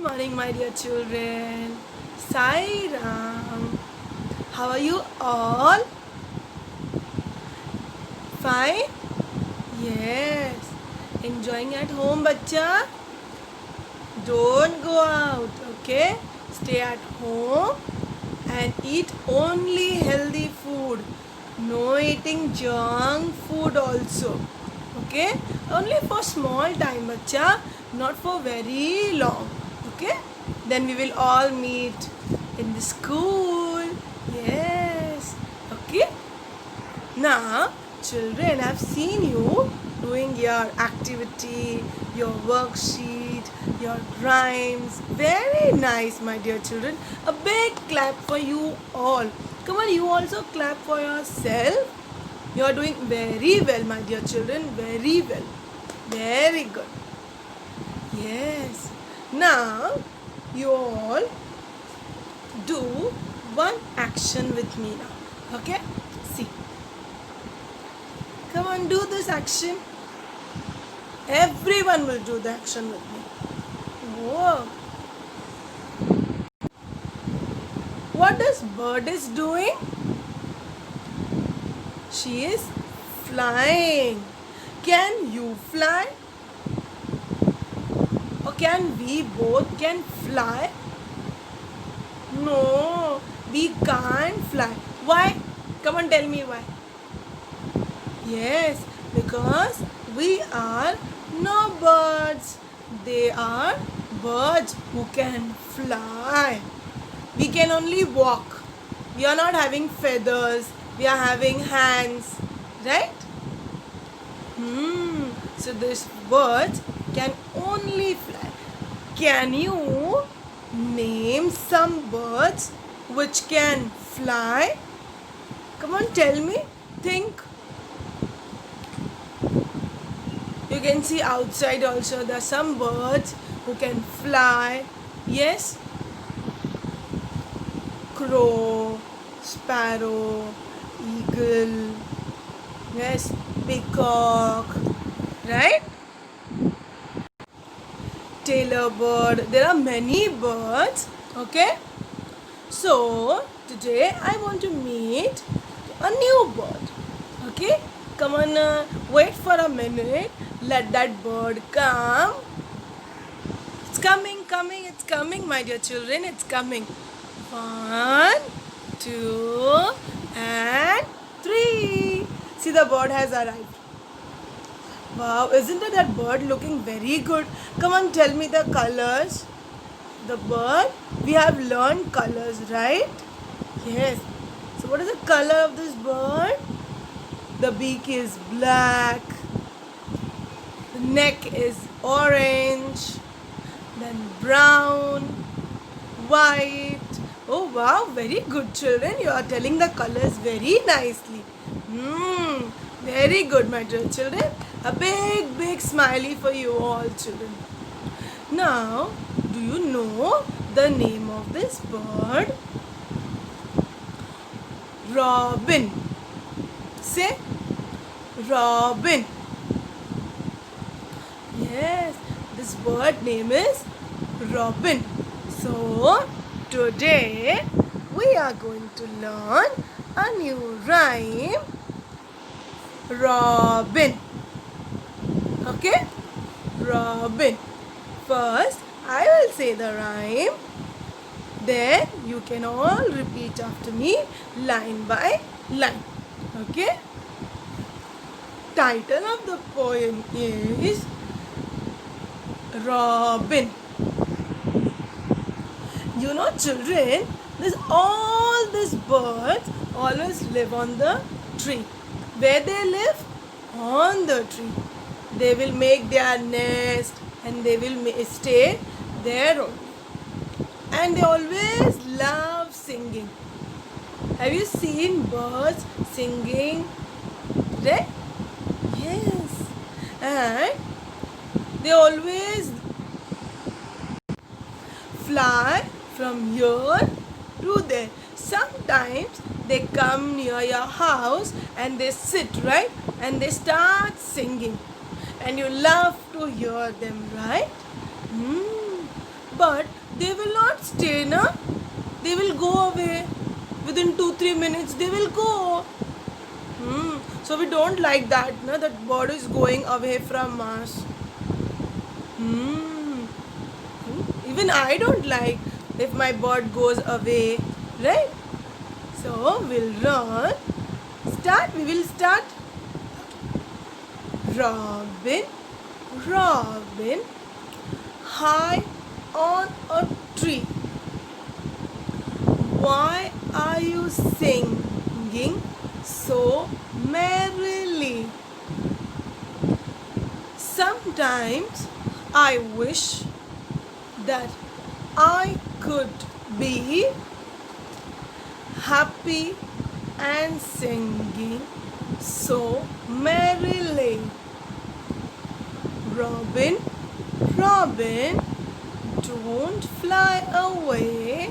Morning, my dear children. Sai Ram. How are you all? Fine? Yes. Enjoying at home, bacha? Don't go out, okay? Stay at home and eat only healthy food. No eating junk food also. Okay? Only for small time, bacha. Not for very long. Okay? Then we will all meet in the school. Yes. Okay? Now, children, I've seen you doing your activity, your worksheet, your rhymes. Very nice, my dear children. A big clap for you all. Come on, you also clap for yourself. You are doing very well, my dear children. Very well. Very good. Yes. Now, you all do one action with me now. Okay? See. Come on, do this action. Everyone will do the action with me. Whoa. What this bird is doing? She is flying. Can you fly? Or can we both can fly? No, we can't fly. Why? Come on, tell me why. Yes, because we are no birds. They are birds who can fly. We can only walk. We are not having feathers. We are having hands. Right? So these birds can only fly. Can you name some birds which can fly? Come on, tell me. Think. You can see outside also there are some birds who can fly. Yes? Crow, sparrow, eagle, yes, peacock, right? Tailor bird. There are many birds. Okay? So, today I want to meet a new bird. Okay? Come on, wait for a minute. Let that bird come. It's coming, it's coming, my dear children. It's coming. 1, 2, and 3. See, the bird has arrived. Wow, isn't it that bird looking very good? Come on, tell me the colors. The bird, we have learned colors, right? Yes. So, what is the color of this bird? The beak is black. The neck is orange. Then brown, white. Oh wow, very good children. You are telling the colors very nicely. Very good, my dear children. A big smiley for you all children. Now, do you know the name of this bird? Robin. Say Robin. Yes, this bird name is Robin. So, today we are going to learn a new rhyme. Robin. Okay? Robin. First, I will say the rhyme. Then you can all repeat after me line by line. Okay? Title of the poem is Robin. You know, children, all these birds always live on the tree. Where they live? On the tree. They will make their nest and they will stay there only. And they always love singing. Have you seen birds singing? Right? Yes. And they always fly from here to there. Sometimes they come near your house and they sit, right? And they start singing. And you love to hear them, right? but they will not stay, na? They will go away. Within 2-3 minutes, they will go. So we don't like that, na? That bird is going away from us. Even I don't like if my bird goes away, right? So we'll run. We will start. Robin, Robin, high on a tree. Why are you singing so merrily? Sometimes I wish that I could be happy and singing so merrily. Robin, Robin, don't fly away.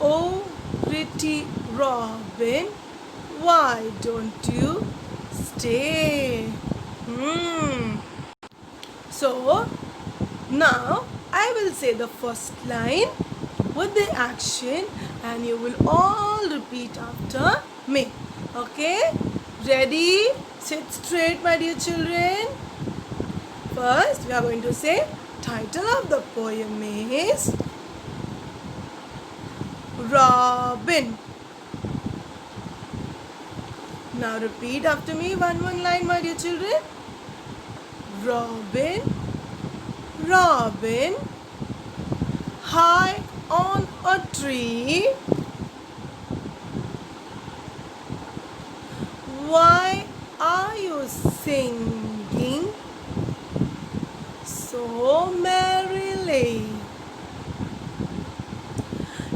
Oh, pretty Robin, why don't you stay? So, now I will say the first line with the action and you will all repeat after me. Okay? Ready? Sit straight, my dear children. First, we are going to say title of the poem is Robin. Now repeat after me one line, my dear children. Robin, Robin, high on a tree. Why are you singing so merrily?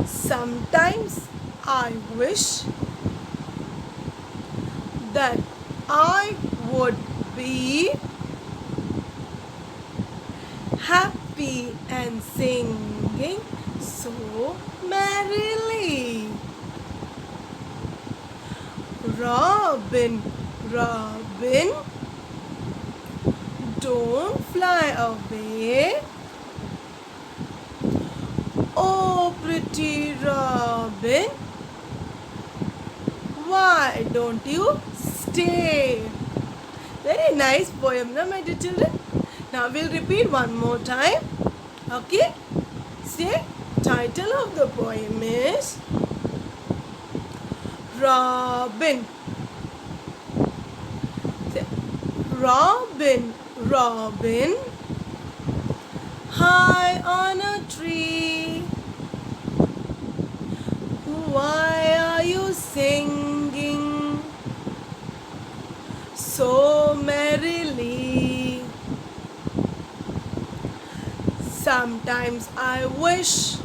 Sometimes I wish that I would be happy and singing so merrily. Robin, Robin, don't fly away. Oh, pretty Robin, why don't you stay? Very nice poem, na, my dear children? Now we'll repeat one more time. Okay? Say, title of the poem is Robin. Say, Robin, Robin, high on a tree. Why are you singing so merrily? Sometimes I wish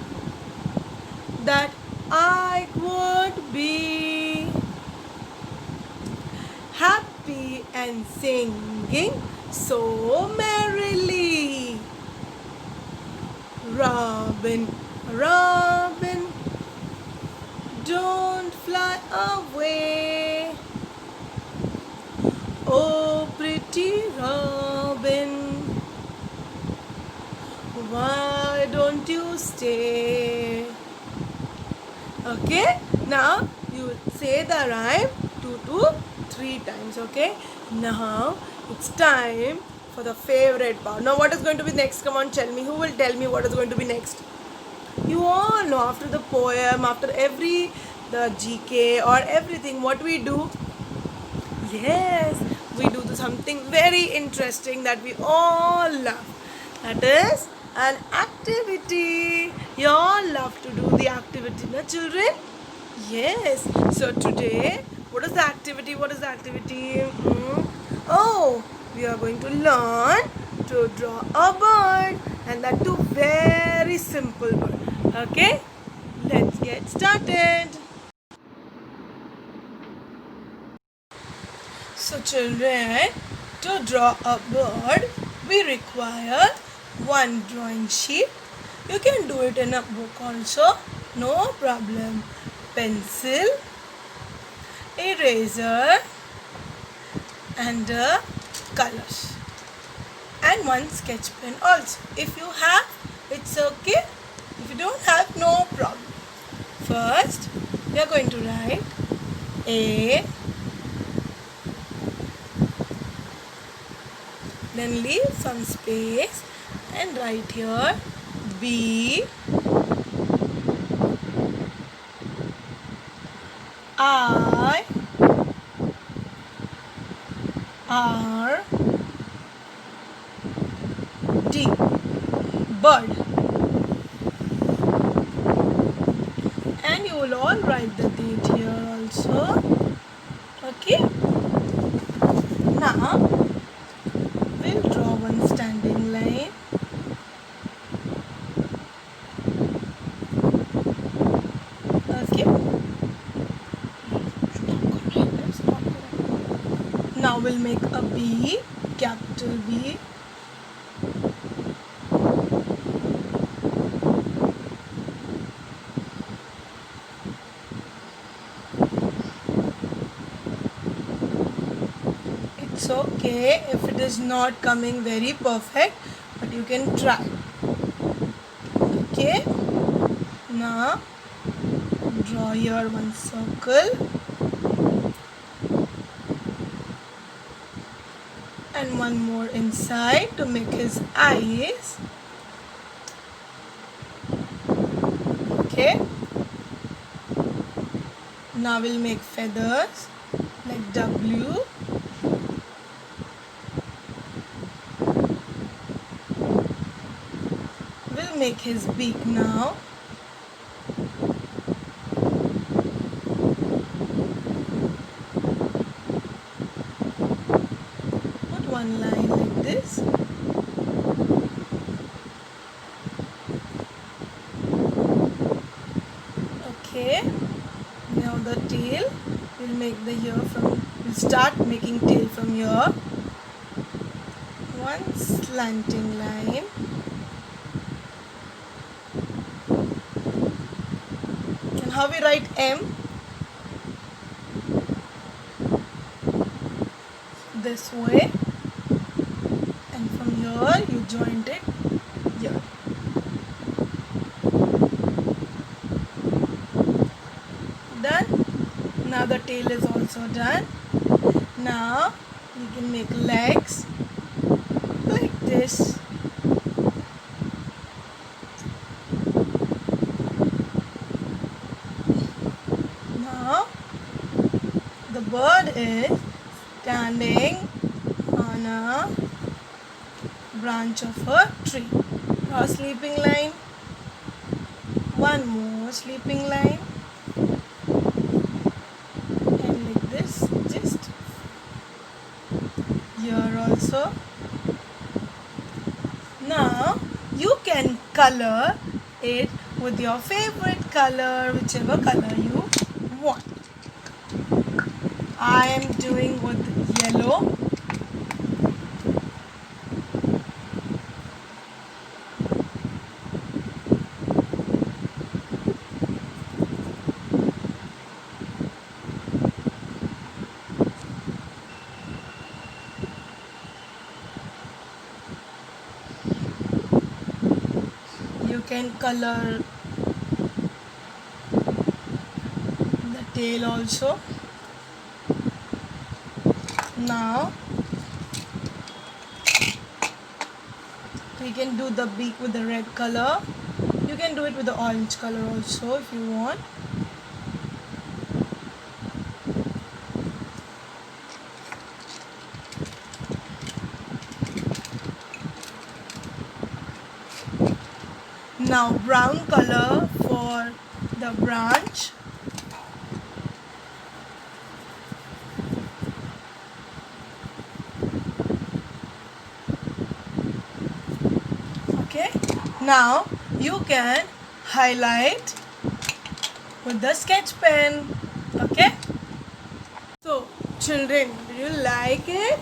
that I would be happy and singing so merrily. Robin, Robin, don't fly away. Oh, pretty Robin, why don't you stay? Okay, now you say the rhyme 2 to 3 times. Okay, now it's time for the favorite part. Now what is going to be next? Come on, tell me. Who will tell me what is going to be next? You all know, after the poem, after the GK or everything, what we do? Yes, we do something very interesting that we all love. That is an activity. You all love to do the activity, na children? Yes. So today, what is the activity? Oh, we are going to learn to draw a bird, and that too very simple bird. Okay, let's get started. So children, to draw a bird, we require one drawing sheet. You can do it in a book also, no problem. Pencil, eraser and colors, and one sketch pen also. If you have, It's okay. If you don't have, no problem. First, we are going to write A, then leave some space and write here B, I, R, D, bird. And you will all write the date here also. Okay. Now we'll draw one standing line. Okay. Now we'll make a B, capital B. It's okay if it is not coming very perfect, but you can try. Okay. Now draw here one circle and one more inside to make his eyes. Okay. Now we'll make feathers like W. We'll make his beak now. Put one line like this. Okay. Now the tail, we'll make the ear from, we'll start making tail from here. One slanting line. And how we write M? This way. And from here you joint it here. Done. Now the tail is also done. Now we can make legs like this. Now the bird is standing on a branch of a tree. Draw a sleeping line. One more sleeping line. Just here also. Now you can color it with your favorite color, whichever color you want. I am doing with yellow. You can color the tail also. Now we can do the beak with the red color. You can do it with the orange color also if you want. Now brown color for the branch. Okay. Now you can highlight with the sketch pen. Okay. So children, do you like it?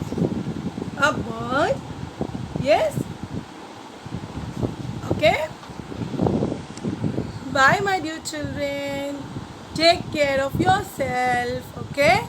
A bird? Yes? Okay. Bye my dear children. Take care of yourself. Okay.